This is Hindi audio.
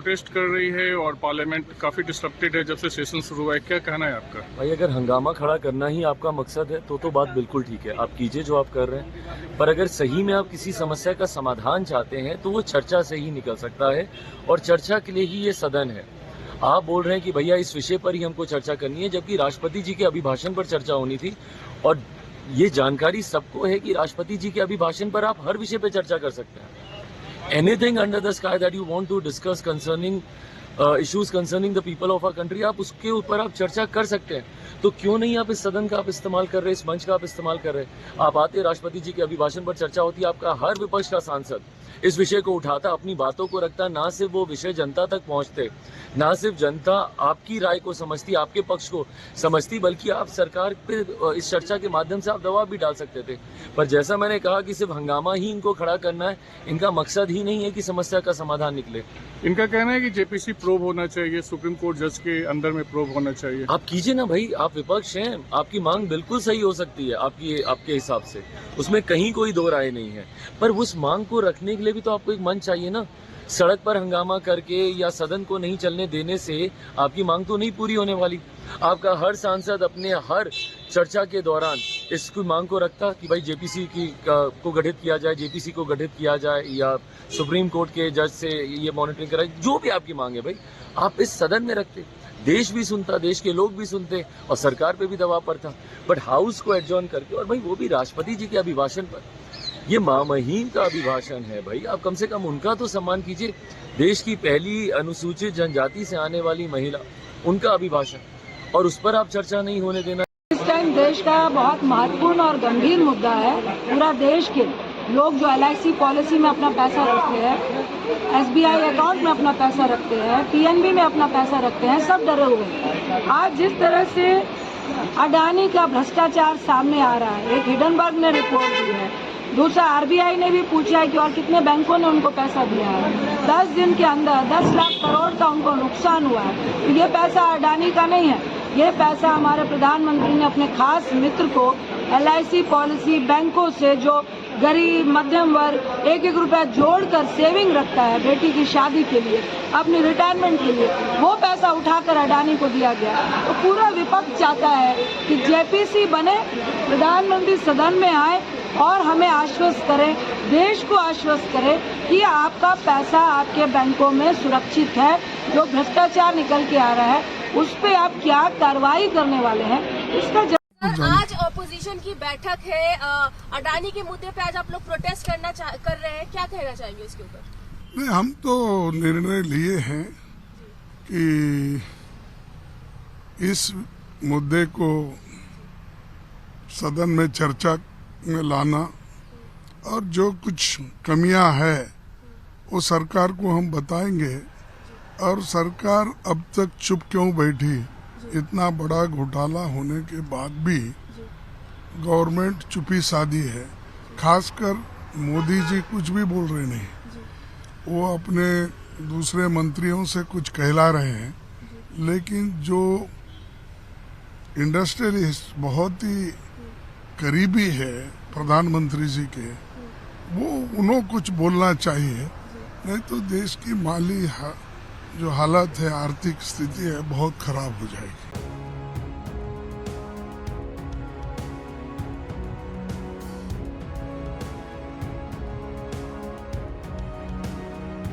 प्रोटेस्ट कर रही है और पार्लियामेंट काफी डिस्टर्बेड है जब से सेशन शुरू हुआ है, क्या कहना है आपका? भाई अगर हंगामा खड़ा करना ही आपका मकसद है तो बात बिल्कुल ठीक है, आप कीजिए जो आप कर रहे हैं। पर अगर सही में आप किसी समस्या का समाधान चाहते हैं तो वो चर्चा से ही निकल सकता है, और चर्चा के लिए ही ये सदन है। आप बोल रहे हैं कि भैया इस विषय पर ही हमको चर्चा करनी है, जबकि राष्ट्रपति जी के अभिभाषण पर चर्चा होनी थी। और ये जानकारी सबको है कि राष्ट्रपति जी के अभिभाषण पर आप हर विषय पर चर्चा कर सकते हैं। Anything under the sky that you want to discuss concerning issues concerning the people of our country, आप उसके ऊपर आप चर्चा कर सकते हैं। तो क्यों नहीं आप इस सदन का आप इस्तेमाल कर रहे हैं, इस मंच का आप इस्तेमाल कर रहे हैं? आप आते, राष्ट्रपति जी के अभिभाषण पर चर्चा होती, आपका हर विपक्ष का सांसद इस विषय को उठाता, अपनी बातों को रखता। ना सिर्फ वो विषय जनता तक पहुंचते, ना सिर्फ जनता आपकी राय को समझती, आपके पक्ष को समझती, बल्कि आप सरकार पे इस चर्चा के माध्यम से आप दबाव भी डाल सकते थे। पर जैसा मैंने कहा कि सिर्फ हंगामा ही इनको खड़ा करना है, इनका मकसद ही नहीं है कि समस्या का समाधान निकले। इनका कहना है कि जेपीसी प्रोब होना चाहिए, सुप्रीम कोर्ट जज के अंदर में प्रोब होना चाहिए। आप कीजिए ना भाई, आप विपक्ष हैं, आपकी मांग बिल्कुल सही हो सकती है आपके हिसाब से, उसमें कहीं कोई दो राय नहीं है। पर उस मांग को रखने के लिए भी तो आपको एक मंच चाहिए ना। सड़क पर हंगामा करके या सदन को नहीं चलने देने से आपकी मांग तो नहीं पूरी होने वाली। आपका हर सांसद अपने हर चर्चा के दौरान इसकी मांग को रखता कि भाई जेपीसी को गठित किया जाए, जेपीसी को गठित किया जाए, या सुप्रीम कोर्ट के जज से ये मॉनिटरिंग कराए, जो भी आपकी मांग है भाई आप इस सदन में रखते। देश भी सुनता, देश के लोग भी सुनते, और सरकार पे भी दबाव पड़ता। बट हाउस को एडजॉर्न करके, और भाई वो भी राष्ट्रपति जी के अभिभाषण पर, ये मामहीन का अभिभाषण है भाई, आप कम से कम उनका तो सम्मान कीजिए। देश की पहली अनुसूचित जनजाति से आने वाली महिला, उनका अभिभाषण, और उस पर आप चर्चा नहीं होने देना। इस टाइम देश का बहुत महत्वपूर्ण और गंभीर मुद्दा है। पूरा देश के लोग जो LIC पॉलिसी में अपना पैसा रखते हैं, SBI अकाउंट में अपना पैसा रखते हैं, PNB में अपना पैसा रखते हैं, सब डरे हुए हैं। आज जिस तरह से अडानी का भ्रष्टाचार सामने आ रहा है, एक हिडनबर्ग ने रिपोर्ट दी है, दूसरा RBI ने भी पूछा है कि और कितने बैंकों ने उनको पैसा दिया है। 10 दिन के अंदर 10 लाख करोड़ का उनको नुकसान हुआ है। तो ये पैसा अडानी का नहीं है, ये पैसा हमारे प्रधानमंत्री ने अपने खास मित्र को LIC पॉलिसी बैंकों से, जो गरीब मध्यम वर्ग 1-1 रुपया जोड़कर सेविंग रखता है बेटी की शादी के लिए, अपनी रिटायरमेंट के लिए, वो पैसा उठाकर अडानी को दिया गया। तो पूरा विपक्ष चाहता है कि जेपीसी बने, प्रधानमंत्री सदन में आए और हमें आश्वस्त करें, देश को आश्वस्त करें कि आपका पैसा आपके बैंकों में सुरक्षित है। जो भ्रष्टाचार निकल के आ रहा है उस पे आप क्या कार्रवाई करने वाले हैं, इसका आज ऑपोजिशन की बैठक है, अडानी के मुद्दे पे आज आप लोग प्रोटेस्ट कर रहे हैं, क्या कहना चाहेंगे इसके ऊपर? नहीं, हम तो निर्णय लिए हैं कि इस मुद्दे को सदन में चर्चा में लाना, और जो कुछ कमियां है वो सरकार को हम बताएंगे। और सरकार अब तक चुप क्यों बैठी? इतना बड़ा घोटाला होने के बाद भी गवर्नमेंट चुप्पी साधी है। खासकर मोदी जी कुछ भी बोल रहे नहीं, वो अपने दूसरे मंत्रियों से कुछ कहला रहे हैं, लेकिन जो इंडस्ट्रियलिस्ट बहुत ही करीबी है प्रधानमंत्री जी के, वो उन्हों कुछ बोलना चाहिए, नहीं तो देश की माली जो हालत है, आर्थिक स्थिति है, बहुत खराब हो जाएगी।